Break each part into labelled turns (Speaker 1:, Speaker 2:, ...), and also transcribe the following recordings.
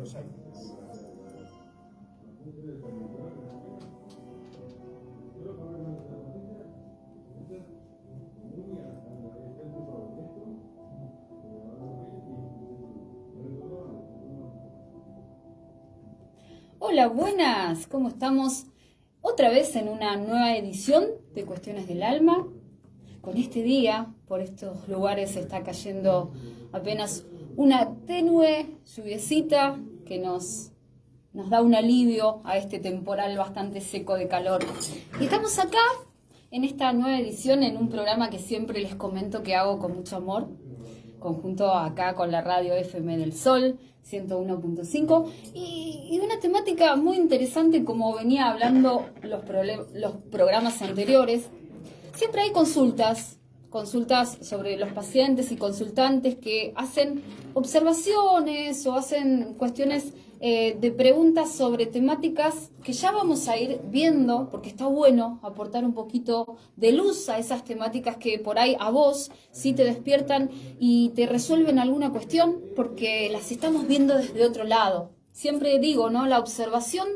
Speaker 1: Buenos Aires.
Speaker 2: Hola, buenas, ¿cómo estamos? Otra vez en una nueva edición de Cuestiones del Alma. Con este día, por estos lugares está cayendo apenas una tenue lluviecita que nos da un alivio a este temporal bastante seco de calor. Y estamos acá en esta nueva edición en un programa que siempre les comento que hago con mucho amor, conjunto acá con la radio FM del Sol 101.5 y una temática muy interesante, como venía hablando los programas anteriores. Siempre hay consultas sobre los pacientes y consultantes que hacen observaciones o hacen cuestiones de preguntas sobre temáticas que ya vamos a ir viendo, porque está bueno aportar un poquito de luz a esas temáticas que por ahí a vos sí te despiertan y te resuelven alguna cuestión, porque las estamos viendo desde otro lado. Siempre digo, ¿no? La observación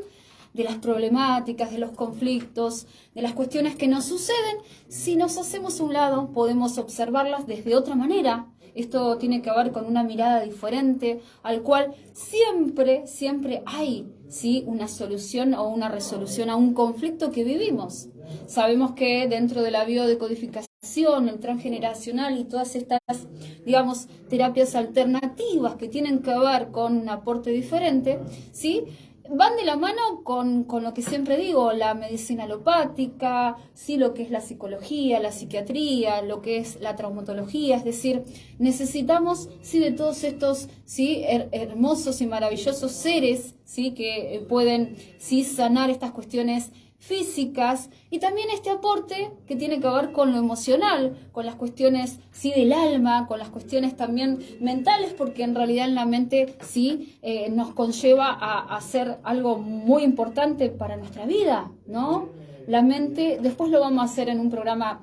Speaker 2: de las problemáticas, de los conflictos, de las cuestiones que nos suceden, si nos hacemos a un lado, podemos observarlas desde otra manera. Esto tiene que ver con una mirada diferente, al cual siempre hay, ¿sí?, una solución o una resolución a un conflicto que vivimos. Sabemos que dentro de la biodecodificación, el transgeneracional y todas estas, digamos, terapias alternativas que tienen que ver con un aporte diferente, ¿sí?, van de la mano con lo que siempre digo, la medicina alopática, sí, lo que es la psicología, la psiquiatría, lo que es la traumatología. Es decir, necesitamos, sí, de todos estos, sí, hermosos y maravillosos seres, sí, que pueden, sí, sanar estas cuestiones físicas, y también este aporte que tiene que ver con lo emocional, con las cuestiones, sí, del alma, con las cuestiones también mentales, porque en realidad en la mente sí nos conlleva a hacer algo muy importante para nuestra vida, ¿no? La mente, después lo vamos a hacer en un programa,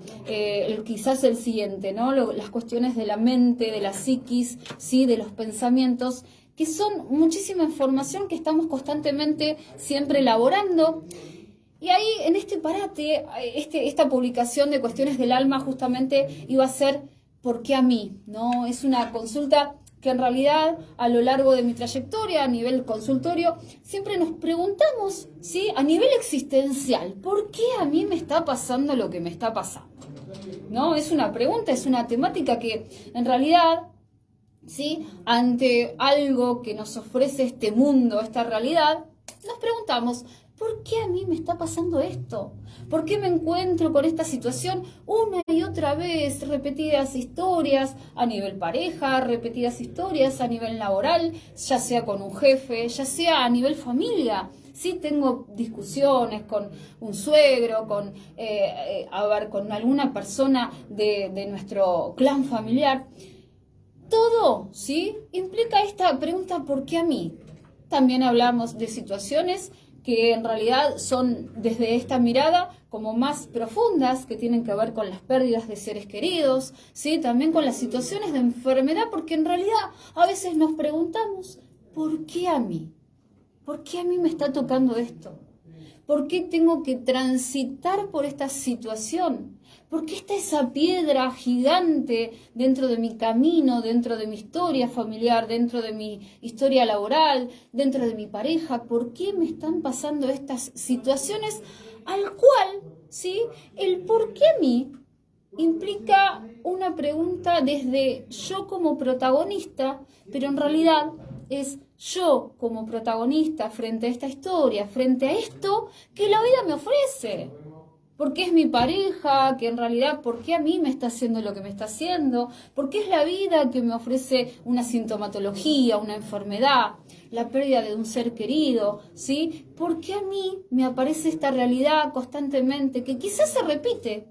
Speaker 2: quizás el siguiente, ¿no? Las cuestiones de la mente, de la psiquis, sí, de los pensamientos, que son muchísima información que estamos constantemente siempre elaborando. Y ahí, en este parate, esta publicación de Cuestiones del Alma justamente iba a ser ¿por qué a mí? ¿No? Es una consulta que en realidad a lo largo de mi trayectoria a nivel consultorio siempre nos preguntamos, ¿sí?, a nivel existencial, ¿por qué a mí me está pasando lo que me está pasando? ¿No? Es una pregunta, es una temática que en realidad, ¿sí?, ante algo que nos ofrece este mundo, esta realidad, nos preguntamos, ¿por qué a mí me está pasando esto? ¿Por qué me encuentro con esta situación una y otra vez? Repetidas historias a nivel pareja, repetidas historias a nivel laboral, ya sea con un jefe, ya sea a nivel familia. Sí, tengo discusiones con un suegro, con alguna persona de nuestro clan familiar. Todo, ¿sí?, implica esta pregunta, ¿por qué a mí? También hablamos de situaciones que en realidad son desde esta mirada como más profundas, que tienen que ver con las pérdidas de seres queridos, ¿sí?, también con las situaciones de enfermedad, porque en realidad a veces nos preguntamos, ¿por qué a mí? ¿Por qué a mí me está tocando esto? ¿Por qué tengo que transitar por esta situación? ¿Por qué está esa piedra gigante dentro de mi camino, dentro de mi historia familiar, dentro de mi historia laboral, dentro de mi pareja? ¿Por qué me están pasando estas situaciones? Al cual, ¿sí?, el por qué a mí implica una pregunta desde yo como protagonista, pero en realidad es yo como protagonista frente a esta historia, frente a esto que la vida me ofrece. ¿Por qué es mi pareja? Que en realidad, ¿por qué a mí me está haciendo lo que me está haciendo? ¿Por qué es la vida que me ofrece una sintomatología, una enfermedad, la pérdida de un ser querido? ¿Sí? ¿Por qué a mí me aparece esta realidad constantemente que quizás se repite?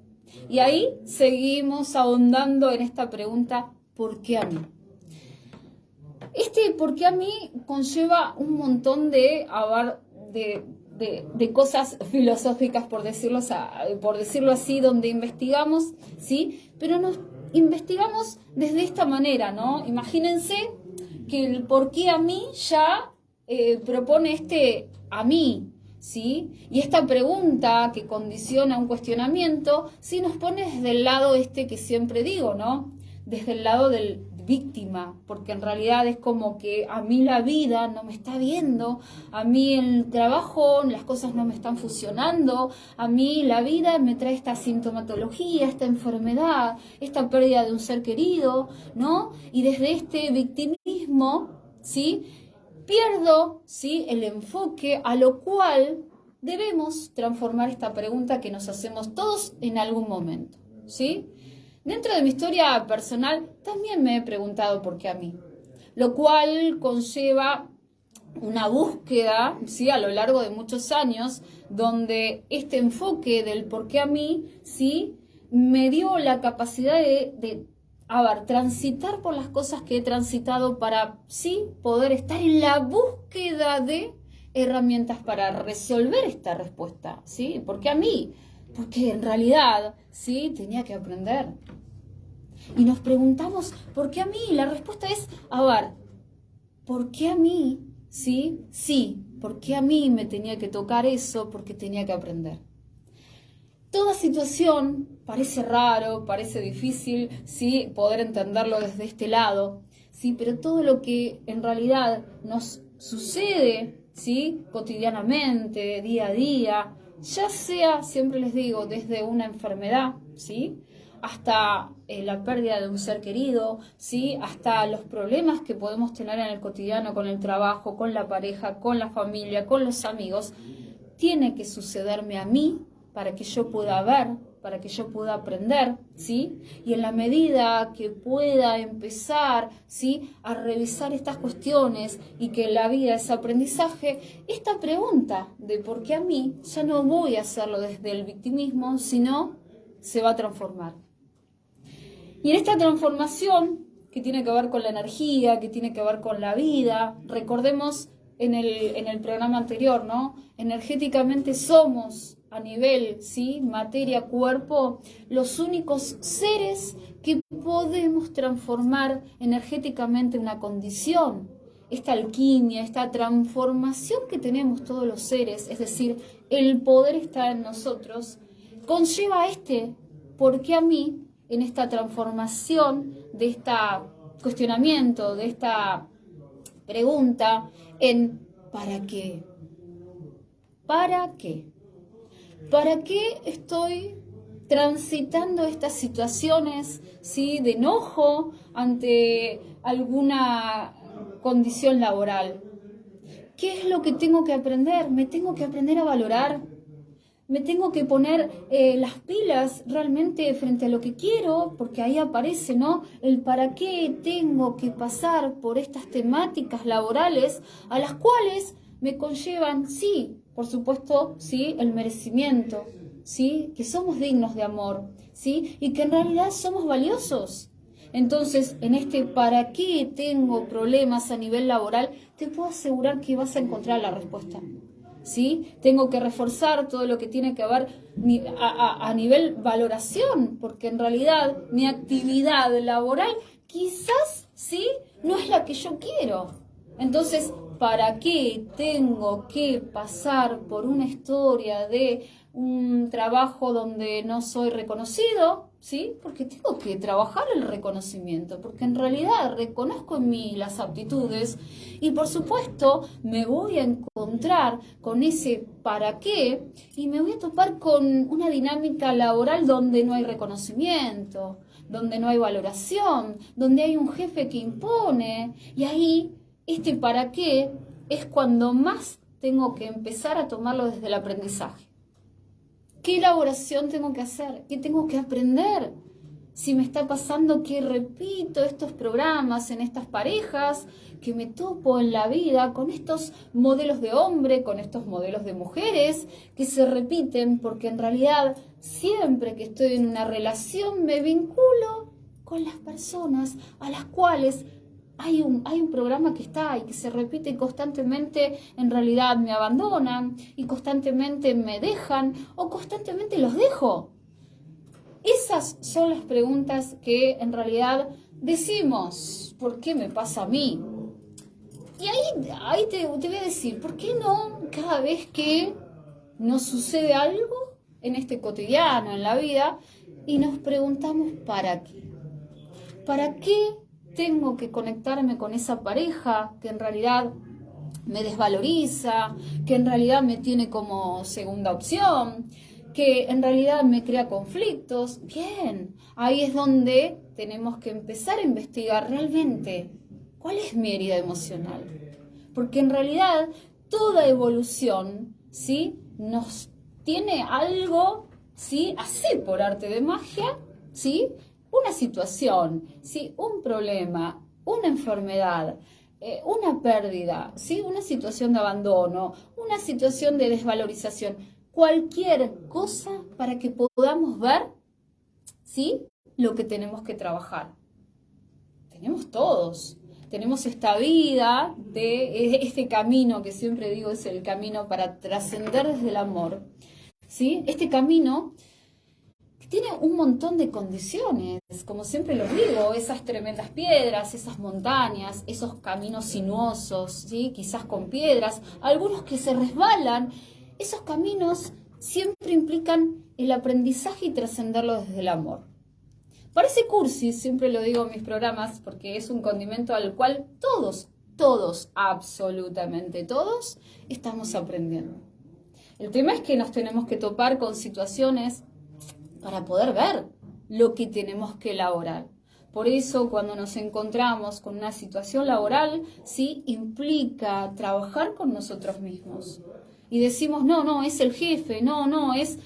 Speaker 2: Y ahí seguimos ahondando en esta pregunta, ¿por qué a mí? Este por qué a mí conlleva un montón de cosas filosóficas, por decirlo así, donde investigamos, ¿sí? Pero nos investigamos desde esta manera, ¿no? Imagínense que el por qué a mí ya propone a mí, ¿sí? Y esta pregunta que condiciona un cuestionamiento, sí nos pone desde el lado que siempre digo, ¿no? Desde el lado del víctima, porque en realidad es como que a mí la vida no me está viendo, a mí el trabajo, las cosas no me están funcionando, a mí la vida me trae esta sintomatología, esta enfermedad, esta pérdida de un ser querido, ¿no? Y desde este victimismo, ¿sí? Pierdo, ¿sí?, el enfoque, a lo cual debemos transformar esta pregunta que nos hacemos todos en algún momento, ¿sí? Dentro de mi historia personal también me he preguntado por qué a mí, lo cual conlleva una búsqueda, ¿sí?, a lo largo de muchos años, donde este enfoque del por qué a mí, ¿sí?, me dio la capacidad de transitar por las cosas que he transitado para, sí, poder estar en la búsqueda de herramientas para resolver esta respuesta, ¿sí? ¿Por qué a mí? Porque en realidad, sí, tenía que aprender. Y nos preguntamos, ¿por qué a mí? La respuesta es, ¿por qué a mí? Sí, sí, ¿por qué a mí me tenía que tocar eso? Porque tenía que aprender. Toda situación parece raro, parece difícil, ¿sí?, poder entenderlo desde este lado, ¿sí? Pero todo lo que en realidad nos sucede, ¿sí?, cotidianamente, día a día, ya sea, siempre les digo, desde una enfermedad, ¿sí?, hasta la pérdida de un ser querido, ¿sí?, hasta los problemas que podemos tener en el cotidiano con el trabajo, con la pareja, con la familia, con los amigos, tiene que sucederme a mí para que yo pueda ver, para que yo pueda aprender, ¿sí? Y en la medida que pueda empezar, ¿sí?, a revisar estas cuestiones y que la vida es aprendizaje, esta pregunta de por qué a mí, ya no voy a hacerlo desde el victimismo, sino se va a transformar. Y en esta transformación, que tiene que ver con la energía, que tiene que ver con la vida, recordemos en el programa anterior, ¿no? Energéticamente somos, a nivel, ¿sí?, materia, cuerpo, los únicos seres que podemos transformar energéticamente una condición. Esta alquimia, esta transformación que tenemos todos los seres, es decir, el poder está en nosotros, conlleva ¿por qué a mí? En esta transformación de este cuestionamiento, de esta pregunta en ¿para qué? ¿Para qué? ¿Para qué estoy transitando estas situaciones, ¿sí?, de enojo ante alguna condición laboral? ¿Qué es lo que tengo que aprender? Me tengo que aprender a valorar. Me tengo que poner las pilas realmente frente a lo que quiero, porque ahí aparece, ¿no?, el para qué tengo que pasar por estas temáticas laborales a las cuales me conllevan, sí, por supuesto, sí, el merecimiento, sí, que somos dignos de amor, sí, y que en realidad somos valiosos. Entonces, en este para qué tengo problemas a nivel laboral, te puedo asegurar que vas a encontrar la respuesta. ¿Sí? Tengo que reforzar todo lo que tiene que ver a nivel valoración, porque en realidad mi actividad laboral quizás, ¿sí?, no es la que yo quiero. Entonces, ¿para qué tengo que pasar por una historia de un trabajo donde no soy reconocido? ¿Sí? Porque tengo que trabajar el reconocimiento, porque en realidad reconozco en mí las aptitudes y por supuesto me voy a encontrar con ese para qué y me voy a topar con una dinámica laboral donde no hay reconocimiento, donde no hay valoración, donde hay un jefe que impone y ahí para qué es cuando más tengo que empezar a tomarlo desde el aprendizaje. ¿Qué elaboración tengo que hacer? ¿Qué tengo que aprender? Si me está pasando que repito estos programas en estas parejas, que me topo en la vida con estos modelos de hombre, con estos modelos de mujeres, que se repiten porque en realidad siempre que estoy en una relación me vinculo con las personas a las cuales hay un programa que está y que se repite constantemente, en realidad me abandonan y constantemente me dejan o constantemente los dejo. Esas son las preguntas que en realidad decimos, ¿por qué me pasa a mí? Y ahí te voy a decir, ¿por qué no cada vez que nos sucede algo en este cotidiano, en la vida, y nos preguntamos ¿para qué? ¿Para qué tengo que conectarme con esa pareja que en realidad me desvaloriza, que en realidad me tiene como segunda opción, que en realidad me crea conflictos? Bien, ahí es donde tenemos que empezar a investigar realmente cuál es mi herida emocional. Porque en realidad toda evolución, ¿sí?, nos tiene algo, ¿sí?, así por arte de magia, ¿sí?, una situación, ¿sí?, un problema, una enfermedad, una pérdida, ¿sí?, una situación de abandono, una situación de desvalorización, cualquier cosa para que podamos ver, ¿sí?, lo que tenemos que trabajar. Tenemos todos. Tenemos esta vida, este camino que siempre digo es el camino para trascender desde el amor, ¿sí? Este camino que tiene un montón de condiciones, como siempre lo digo, esas tremendas piedras, esas montañas, esos caminos sinuosos, ¿sí?, quizás con piedras, algunos que se resbalan. Esos caminos siempre implican el aprendizaje y trascenderlo desde el amor. Parece cursi, siempre lo digo en mis programas, porque es un condimento al cual todos, absolutamente todos, estamos aprendiendo. El tema es que nos tenemos que topar con situaciones para poder ver lo que tenemos que elaborar. Por eso, cuando nos encontramos con una situación laboral, sí implica trabajar con nosotros mismos. Y decimos, no, es el jefe, no, es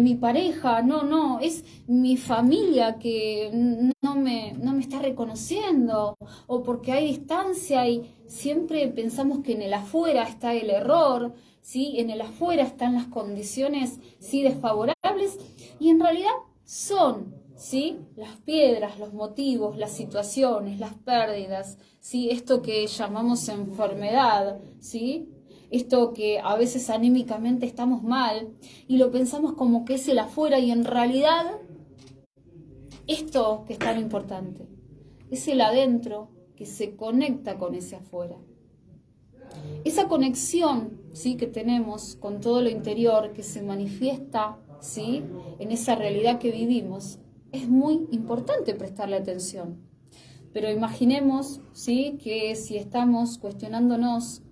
Speaker 2: mi pareja, no, es mi familia que no me está reconociendo, o porque hay distancia y siempre pensamos que en el afuera está el error, ¿sí? En el afuera están las condiciones, ¿sí?, desfavorables, y en realidad son, ¿sí?, las piedras, los motivos, las situaciones, las pérdidas, ¿sí?, esto que llamamos enfermedad, ¿sí?, esto que a veces anímicamente estamos mal y lo pensamos como que es el afuera, y en realidad esto que es tan importante es el adentro que se conecta con ese afuera. Esa conexión, ¿sí?, que tenemos con todo lo interior que se manifiesta, ¿sí?, en esa realidad que vivimos, es muy importante prestarle atención. Pero imaginemos, ¿sí?, que si estamos cuestionándonos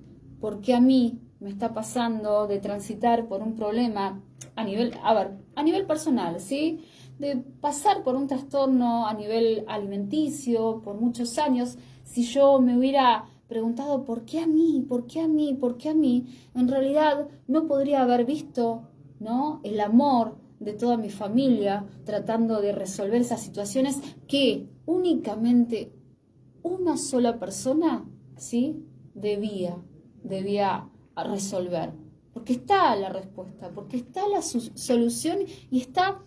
Speaker 2: por qué a mí me está pasando de transitar por un problema a nivel personal, ¿sí?, de pasar por un trastorno a nivel alimenticio por muchos años, si yo me hubiera preguntado ¿por qué a mí? ¿Por qué a mí? ¿Por qué a mí? En realidad no podría haber visto, ¿no?, el amor de toda mi familia tratando de resolver esas situaciones que únicamente una sola persona, ¿sí?, debía resolver. Porque está la respuesta, porque está la solución y está,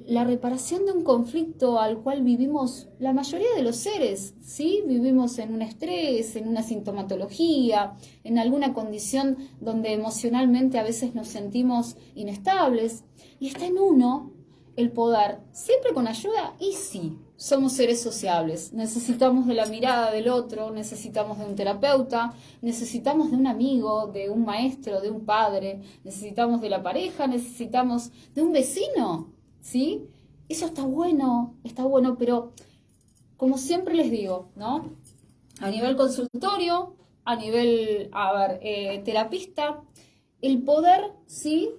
Speaker 2: la reparación de un conflicto al cual vivimos la mayoría de los seres, ¿sí? Vivimos en un estrés, en una sintomatología, en alguna condición donde emocionalmente a veces nos sentimos inestables, y está en uno el poder, siempre con ayuda, y sí, somos seres sociables, necesitamos de la mirada del otro, necesitamos de un terapeuta, necesitamos de un amigo, de un maestro, de un padre, necesitamos de la pareja, necesitamos de un vecino, ¿sí? Eso está bueno, pero como siempre les digo, ¿no?, a nivel consultorio, a nivel, terapista, el poder, ¿sí?,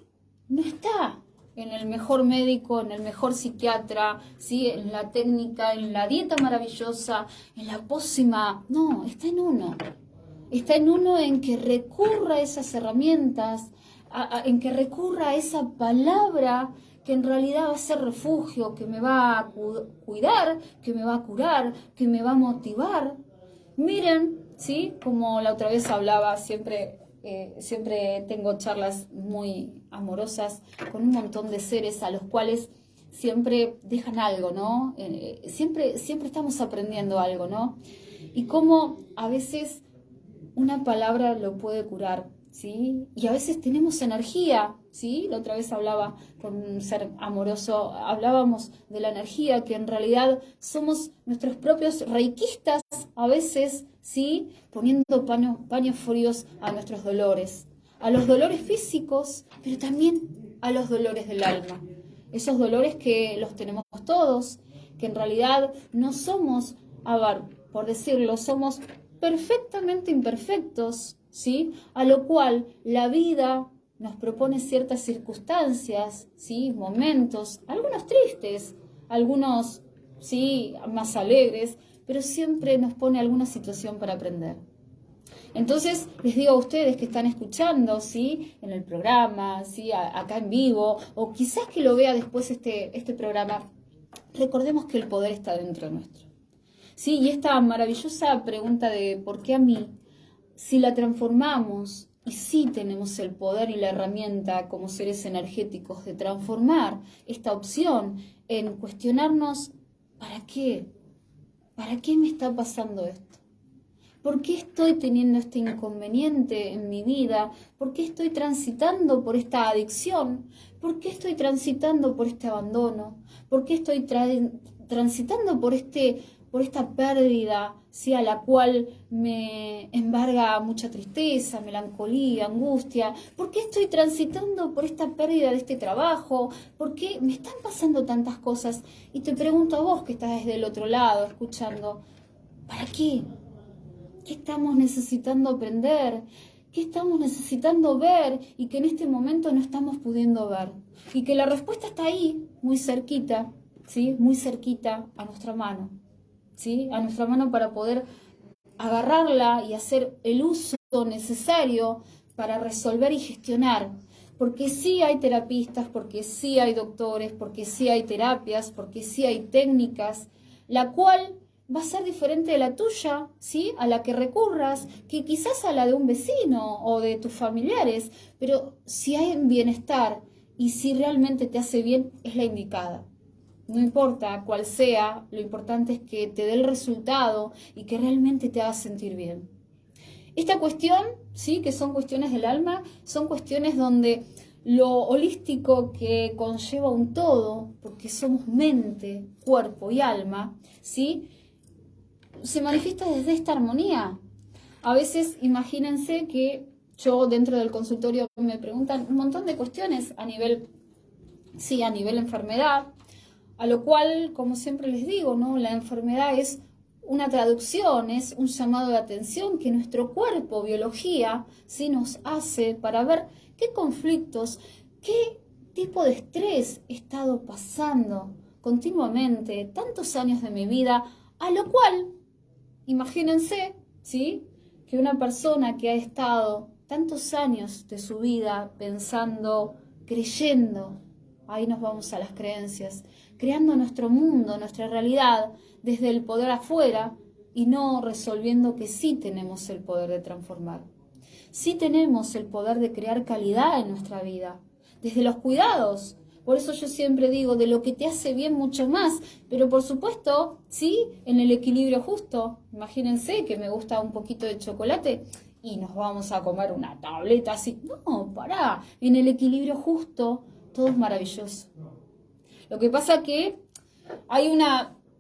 Speaker 2: no está en el mejor médico, en el mejor psiquiatra, ¿sí?, en la técnica, en la dieta maravillosa, en la pócima. No, está en uno. Está en uno, en que recurra a esas herramientas, en que recurra a esa palabra que en realidad va a ser refugio, que me va a cuidar, que me va a curar, que me va a motivar. Miren, ¿sí?, como la otra vez hablaba, siempre tengo charlas muy amorosas con un montón de seres a los cuales siempre dejan algo, ¿no? Siempre estamos aprendiendo algo, ¿no? Y cómo a veces una palabra lo puede curar, ¿sí? Y a veces tenemos energía, ¿sí? La otra vez hablaba con un ser amoroso, hablábamos de la energía, que en realidad somos nuestros propios reikistas a veces, ¿sí?, poniendo paños fríos a nuestros dolores, a los dolores físicos, pero también a los dolores del alma. Esos dolores que los tenemos todos, que en realidad no somos, a ver, por decirlo, somos perfectamente imperfectos, ¿sí? A lo cual la vida nos propone ciertas circunstancias, ¿sí?, momentos, algunos tristes, algunos, sí, más alegres, pero siempre nos pone alguna situación para aprender. Entonces, les digo a ustedes que están escuchando, ¿sí?, en el programa, ¿sí?, acá en vivo, o quizás que lo vea después este programa, recordemos que el poder está dentro nuestro. Sí, y esta maravillosa pregunta de ¿por qué a mí? Si la transformamos y sí tenemos el poder y la herramienta como seres energéticos de transformar esta opción en cuestionarnos ¿para qué? ¿Para qué me está pasando esto? ¿Por qué estoy teniendo este inconveniente en mi vida? ¿Por qué estoy transitando por esta adicción? ¿Por qué estoy transitando por este abandono? ¿Por qué estoy transitando por esta pérdida, ¿sí?, a la cual me embarga mucha tristeza, melancolía, angustia? ¿Por qué estoy transitando por esta pérdida de este trabajo? ¿Por qué me están pasando tantas cosas? Y te pregunto a vos que estás desde el otro lado escuchando, ¿para qué? ¿Qué estamos necesitando aprender? ¿Qué estamos necesitando ver y que en este momento no estamos pudiendo ver? Y que la respuesta está ahí, muy cerquita, ¿sí?, muy cerquita a nuestra mano, ¿sí?, a nuestra mano para poder agarrarla y hacer el uso necesario para resolver y gestionar. Porque sí hay terapistas, porque sí hay doctores, porque sí hay terapias, porque sí hay técnicas, la cual va a ser diferente de la tuya, ¿sí?, a la que recurras, que quizás a la de un vecino o de tus familiares, pero si hay bienestar y si realmente te hace bien, es la indicada. No importa cuál sea, lo importante es que te dé el resultado y que realmente te haga sentir bien. Esta cuestión, sí, que son cuestiones del alma, son cuestiones donde lo holístico que conlleva un todo, porque somos mente, cuerpo y alma, ¿sí?, se manifiesta desde esta armonía. A veces, imagínense que yo dentro del consultorio me preguntan un montón de cuestiones a nivel enfermedad, a lo cual, como siempre les digo, ¿no?, la enfermedad es una traducción, es un llamado de atención que nuestro cuerpo, biología, ¿sí?, nos hace para ver qué conflictos, qué tipo de estrés he estado pasando continuamente, tantos años de mi vida, a lo cual, imagínense, ¿sí?, que una persona que ha estado tantos años de su vida pensando, creyendo, ahí nos vamos a las creencias, creando nuestro mundo, nuestra realidad, desde el poder afuera y no resolviendo que sí tenemos el poder de transformar. Sí tenemos el poder de crear calidad en nuestra vida, desde los cuidados. Por eso yo siempre digo, de lo que te hace bien mucho más, pero por supuesto, sí, en el equilibrio justo. Imagínense que me gusta un poquito de chocolate y nos vamos a comer una tableta así. No, pará, en el equilibrio justo todo es maravilloso. Lo que pasa que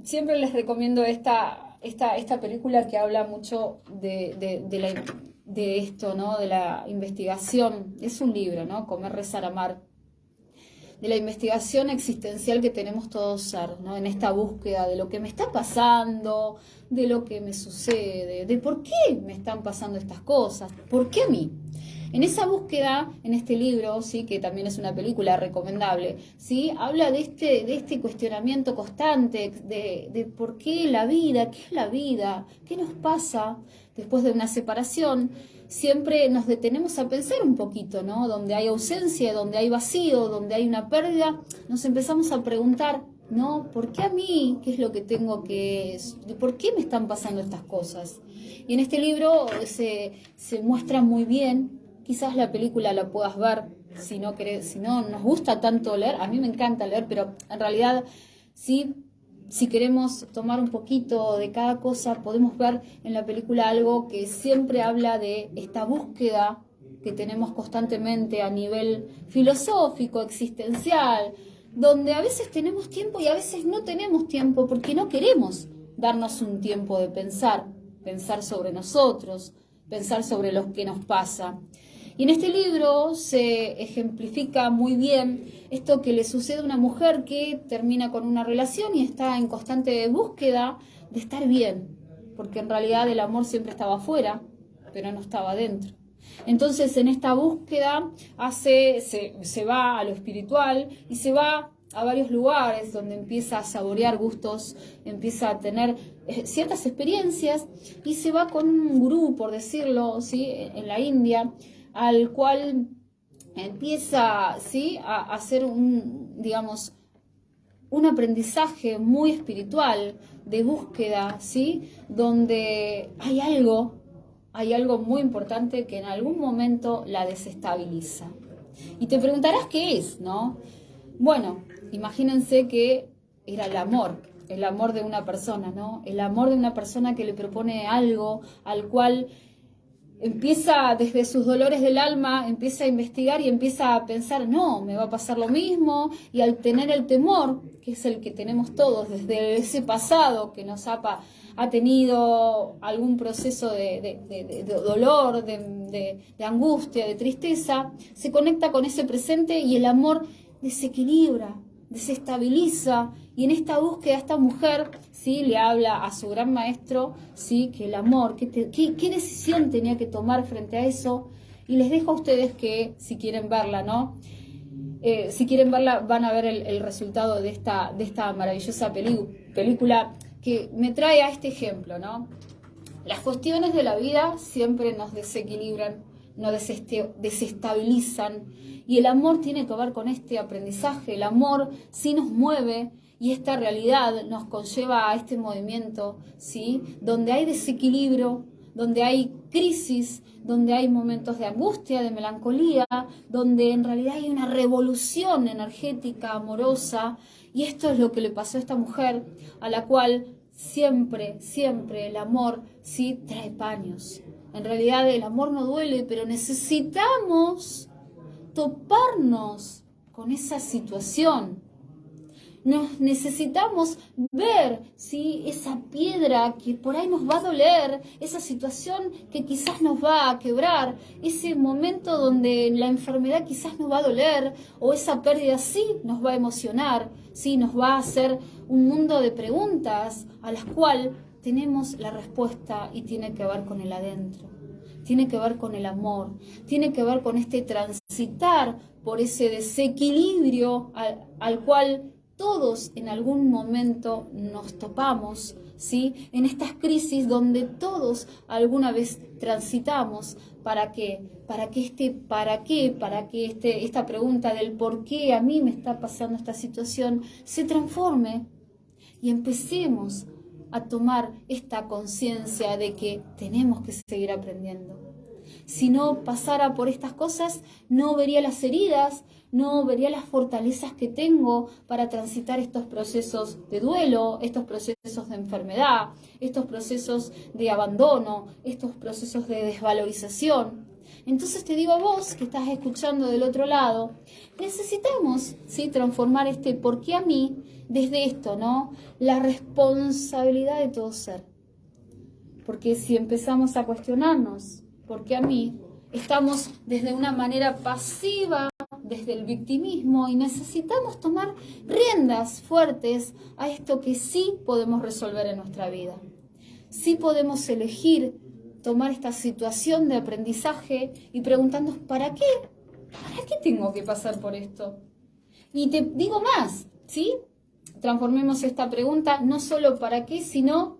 Speaker 2: siempre les recomiendo esta película que habla mucho de esto, ¿no?, de la investigación. Es un libro, ¿no?, Comer, Rezar, Amar, de la investigación existencial que tenemos todos ser, ¿no?, en esta búsqueda de lo que me está pasando, de lo que me sucede, de por qué me están pasando estas cosas, por qué a mí. En esa búsqueda, en este libro, sí, que también es una película recomendable, sí, habla de este cuestionamiento constante de por qué la vida, qué es la vida, qué nos pasa después de una separación. Siempre nos detenemos a pensar un poquito, ¿no? Donde hay ausencia, donde hay vacío, donde hay una pérdida, nos empezamos a preguntar, ¿no?, ¿por qué a mí? ¿Qué es lo que tengo que...? ¿Por qué me están pasando estas cosas? Y en este libro se muestra muy bien. Quizás la película la puedas ver si no nos gusta tanto leer. A mí me encanta leer, pero en realidad sí, si queremos tomar un poquito de cada cosa, podemos ver en la película algo que siempre habla de esta búsqueda que tenemos constantemente a nivel filosófico, existencial, donde a veces tenemos tiempo y a veces no tenemos tiempo porque no queremos darnos un tiempo de pensar pensar sobre nosotros, pensar sobre lo que nos pasa. Y en este libro se ejemplifica muy bien esto que le sucede a una mujer que termina con una relación y está en constante búsqueda de estar bien, porque en realidad el amor siempre estaba afuera, pero no estaba dentro. Entonces en esta búsqueda se va a lo espiritual y se va a varios lugares donde empieza a saborear gustos, empieza a tener ciertas experiencias y se va con un gurú, por decirlo, ¿sí?, en la India, al cual empieza, ¿sí?, a hacer un aprendizaje muy espiritual de búsqueda, ¿sí?, donde hay algo muy importante que en algún momento la desestabiliza. Y te preguntarás qué es, ¿no? Bueno, imagínense que era el amor de una persona, ¿no? El amor de una persona que le propone algo al cual empieza desde sus dolores del alma, empieza a investigar y empieza a pensar, no, me va a pasar lo mismo, y al tener el temor, que es el que tenemos todos desde ese pasado que nos ha tenido algún proceso de dolor, de angustia, de tristeza, se conecta con ese presente y el amor desequilibra, desestabiliza, y en esta búsqueda esta mujer, ¿sí?, le habla a su gran maestro, ¿sí?, que el amor, qué decisión tenía que tomar frente a eso, y les dejo a ustedes que si quieren verla, ¿no? Si quieren verla van a ver el resultado de esta maravillosa película que me trae a este ejemplo, ¿no? Las cuestiones de la vida siempre nos desequilibran, nos desestabilizan, y el amor tiene que ver con este aprendizaje. El amor sí nos mueve y esta realidad nos conlleva a este movimiento, ¿sí?, donde hay desequilibrio, donde hay crisis, donde hay momentos de angustia, de melancolía, donde en realidad hay una revolución energética, amorosa, y esto es lo que le pasó a esta mujer, a la cual siempre el amor sí trae paños. En realidad el amor no duele, pero necesitamos toparnos con esa situación. Necesitamos ver, ¿sí?, esa piedra que por ahí nos va a doler, esa situación que quizás nos va a quebrar, ese momento donde la enfermedad quizás nos va a doler, o esa pérdida sí nos va a emocionar, sí nos va a hacer un mundo de preguntas a las cuales tenemos la respuesta, y tiene que ver con el adentro, tiene que ver con el amor, tiene que ver con este transitar por ese desequilibrio al cual todos en algún momento nos topamos, ¿sí?, en estas crisis donde todos alguna vez transitamos. ¿Para qué? Para que esta pregunta del por qué a mí me está pasando esta situación se transforme y empecemos a tomar esta conciencia de que tenemos que seguir aprendiendo. Si no pasara por estas cosas, no vería las heridas, no vería las fortalezas que tengo para transitar estos procesos de duelo, estos procesos de enfermedad, estos procesos de abandono, estos procesos de desvalorización. Entonces te digo a vos que estás escuchando del otro lado, necesitamos, ¿sí?, transformar este por qué a mí desde esto, ¿no?, la responsabilidad de todo ser. Porque si empezamos a cuestionarnos por qué a mí, estamos desde una manera pasiva, desde el victimismo, y necesitamos tomar riendas fuertes a esto que sí podemos resolver en nuestra vida. Sí podemos elegir tomar esta situación de aprendizaje y preguntarnos ¿para qué? ¿Para qué tengo que pasar por esto? Y te digo más, ¿sí? Transformemos esta pregunta no solo para qué, sino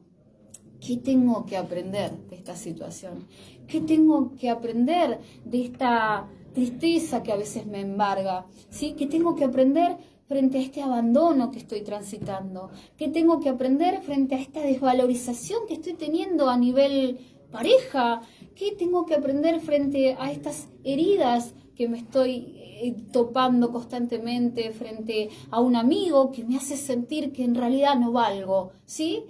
Speaker 2: ¿qué tengo que aprender de esta situación? ¿Qué tengo que aprender de esta tristeza que a veces me embarga? ¿Sí? ¿Qué tengo que aprender frente a este abandono que estoy transitando? ¿Qué tengo que aprender frente a esta desvalorización que estoy teniendo a nivel pareja? ¿Qué tengo que aprender frente a estas heridas que me estoy topando constantemente frente a un amigo que me hace sentir que en realidad no valgo? ¿Sí?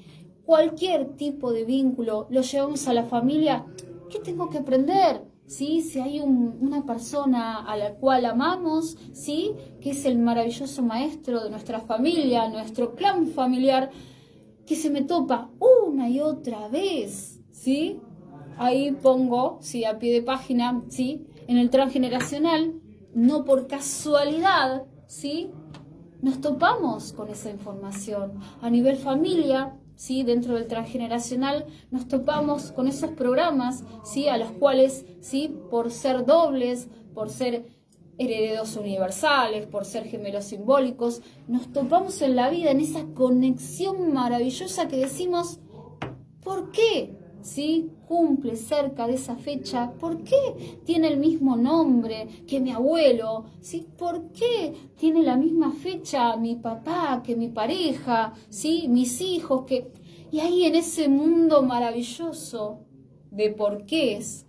Speaker 2: Cualquier tipo de vínculo lo llevamos a la familia. ¿Qué tengo que aprender? ¿Sí? Si hay una persona a la cual amamos, ¿sí?, que es el maravilloso maestro de nuestra familia, nuestro clan familiar, que se me topa una y otra vez, ¿sí? Ahí pongo, ¿sí? A pie de página, ¿sí? En el transgeneracional, no por casualidad, ¿sí? Nos topamos con esa información. A nivel familia, ¿sí? Dentro del transgeneracional, nos topamos con esos programas, ¿sí? A los cuales, ¿sí? Por ser dobles, por ser herederos universales, por ser gemelos simbólicos, nos topamos en la vida, en esa conexión maravillosa que decimos, ¿por qué? ¿Sí? Cumple cerca de esa fecha. ¿Por qué tiene el mismo nombre que mi abuelo? ¿Sí? ¿Por qué tiene la misma fecha mi papá que mi pareja? ¿Sí? Mis hijos que... Y ahí en ese mundo maravilloso de por qué es,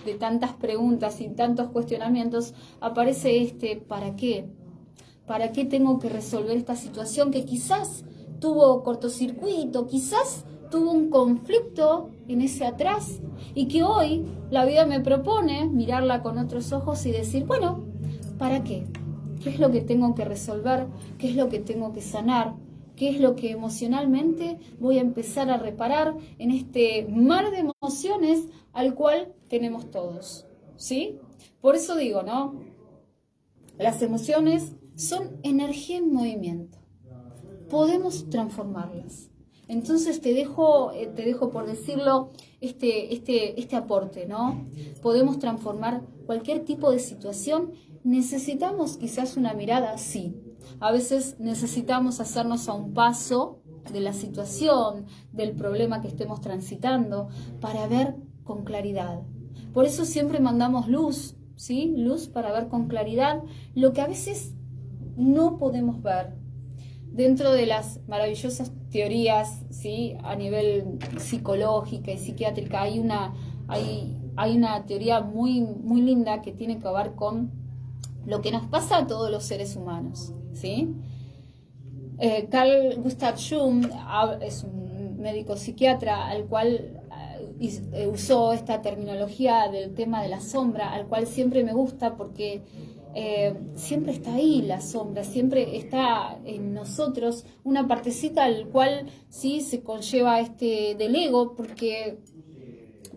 Speaker 2: de tantas preguntas y tantos cuestionamientos, aparece este ¿para qué? ¿Para qué tengo que resolver esta situación que quizás tuvo cortocircuito, quizás tuvo un conflicto en ese atrás y que hoy la vida me propone mirarla con otros ojos y decir, bueno, ¿para qué? ¿Qué es lo que tengo que resolver? ¿Qué es lo que tengo que sanar? ¿Qué es lo que emocionalmente voy a empezar a reparar en este mar de emociones al cual tenemos todos? ¿Sí? Por eso digo, ¿no? Las emociones son energía en movimiento. Podemos transformarlas. Entonces te dejo por decirlo este aporte, ¿no? Podemos transformar cualquier tipo de situación. Necesitamos quizás una mirada, sí. A veces necesitamos hacernos a un paso de la situación, del problema que estemos transitando, para ver con claridad. Por eso siempre mandamos luz, ¿sí? Luz para ver con claridad lo que a veces no podemos ver. Dentro de las maravillosas teorías, ¿sí? A nivel psicológica y psiquiátrica, hay una teoría muy, muy linda que tiene que ver con lo que nos pasa a todos los seres humanos, ¿sí? Carl Gustav Jung es un médico psiquiatra al cual usó esta terminología del tema de la sombra, al cual siempre me gusta porque siempre está ahí la sombra, siempre está en nosotros una partecita al cual sí se conlleva del ego, porque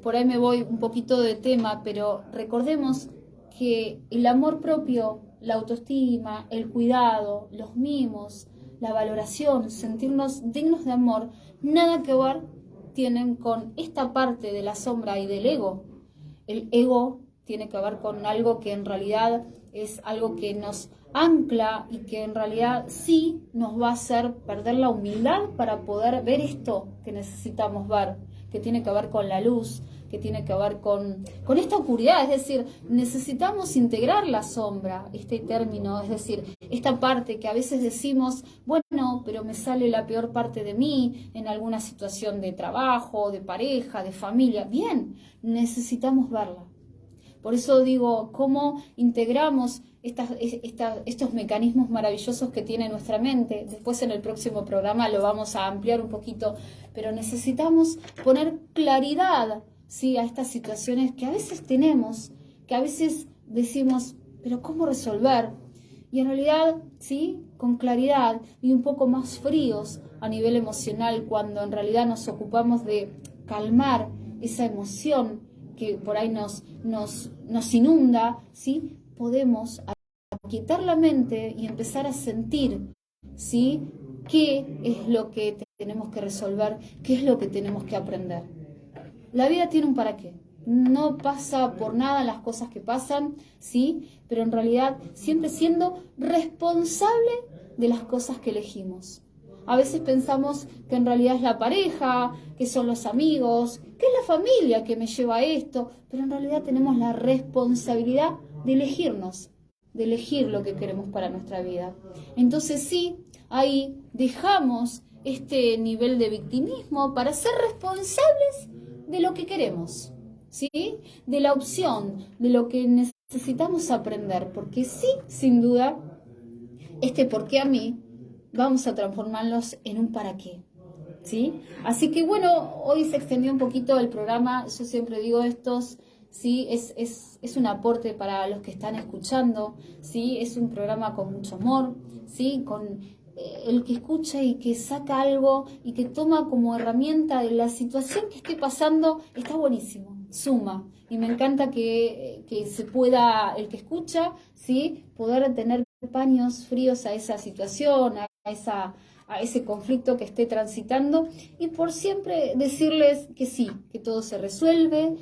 Speaker 2: por ahí me voy un poquito de tema, pero recordemos que el amor propio, la autoestima, el cuidado, los mimos, la valoración, sentirnos dignos de amor, nada que ver tienen con esta parte de la sombra y del ego. El ego tiene que ver con algo que en realidad es algo que nos ancla y que en realidad sí nos va a hacer perder la humildad para poder ver esto que necesitamos ver, que tiene que ver con la luz, que tiene que ver con esta oscuridad, es decir, necesitamos integrar la sombra, este término, es decir, esta parte que a veces decimos, bueno, pero me sale la peor parte de mí en alguna situación de trabajo, de pareja, de familia, bien, necesitamos verla. Por eso digo, ¿cómo integramos estos mecanismos maravillosos que tiene nuestra mente? Después en el próximo programa lo vamos a ampliar un poquito, pero necesitamos poner claridad, ¿sí? A estas situaciones que a veces tenemos, que a veces decimos, pero ¿cómo resolver? Y en realidad, ¿sí? Con claridad y un poco más fríos a nivel emocional, cuando en realidad nos ocupamos de calmar esa emoción que por ahí nos inunda, ¿sí? Podemos aquietar la mente y empezar a sentir, ¿sí? ¿Qué es lo que tenemos que resolver? ¿Qué es lo que tenemos que aprender? La vida tiene un para qué. No pasa por nada las cosas que pasan, ¿sí? Pero en realidad siempre siendo responsable de las cosas que elegimos. A veces pensamos que en realidad es la pareja, que son los amigos, que es la familia que me lleva a esto, pero en realidad tenemos la responsabilidad de elegirnos, de elegir lo que queremos para nuestra vida. Entonces sí, ahí dejamos este nivel de victimismo para ser responsables de lo que queremos, ¿sí? De la opción, de lo que necesitamos aprender, porque sí, sin duda, por qué a mí, vamos a transformarlos en un para qué, ¿sí? Así que bueno, hoy se extendió un poquito el programa, yo siempre digo sí, es un aporte para los que están escuchando, sí, es un programa con mucho amor, sí, con el que escucha y que saca algo y que toma como herramienta de la situación que esté pasando, está buenísimo, suma. Y me encanta que se pueda, el que escucha, ¿sí?, poder tener paños fríos a esa situación, a ese conflicto que esté transitando, y por siempre decirles que sí, que todo se resuelve.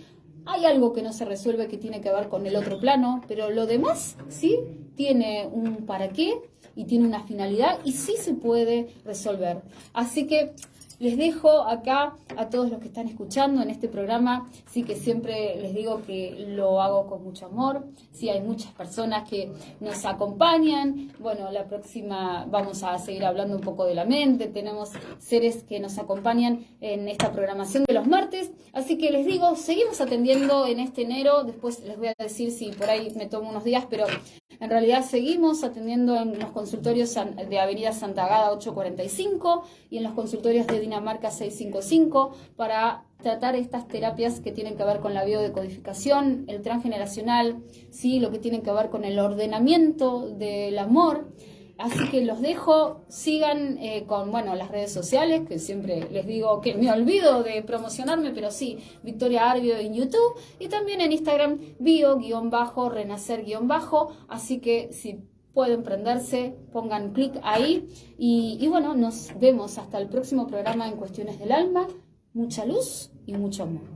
Speaker 2: Hay algo que no se resuelve que tiene que ver con el otro plano, pero lo demás, sí, tiene un para qué y tiene una finalidad y sí se puede resolver. Así que les dejo acá a todos los que están escuchando en este programa, sí, que siempre les digo que lo hago con mucho amor, sí, hay muchas personas que nos acompañan. Bueno, la próxima vamos a seguir hablando un poco de la mente, tenemos seres que nos acompañan en esta programación de los martes, así que les digo, seguimos atendiendo en este enero, después les voy a decir si por ahí me tomo unos días, pero en realidad seguimos atendiendo en los consultorios de Avenida Santa Agada 845 y en los consultorios de Dinamarca 655 para tratar estas terapias que tienen que ver con la biodecodificación, el transgeneracional, ¿sí?, lo que tiene que ver con el ordenamiento del amor. Así que los dejo, sigan con las redes sociales, que siempre les digo que me olvido de promocionarme, pero sí, Victoria Arbio en YouTube y también en Instagram, bio-renacer-. Así que si pueden prenderse, pongan clic ahí y bueno, nos vemos hasta el próximo programa en Cuestiones del Alma. Mucha luz y mucho amor.